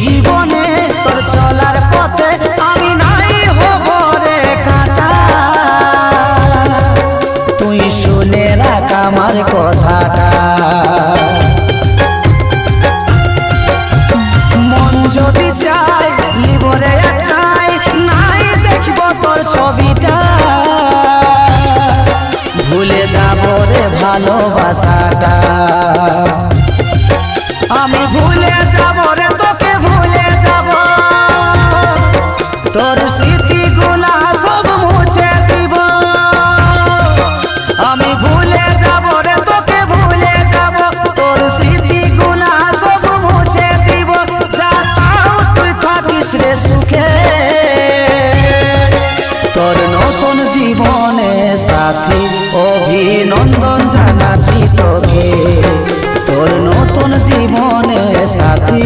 জীবনে তোর চলার পথে আমি নাই হব রে কাটা। তুই শুনে রাখ আমার কথাটা, মন যদি চাই লিবরে একটাই, নাই দেখব তোর ছবিটা। ভুলে যাব রে ভালোবাসাটা, আমি ভুলে যাব রে তোকে ভুলে যাব, তোর স্মৃতিগুলা সব মুছে দিব। আমি ভুলে যাব রে তোকে ভুলে যাব, তোর স্মৃতিগুলা সব মুছে দিব। যা তাও তুই থাকিস রে সুখে, তোর নতুন জীবনে সাথী অভিনন্দন জানাচ্ছি তোকে। তোর নতুন জীবনে সাথী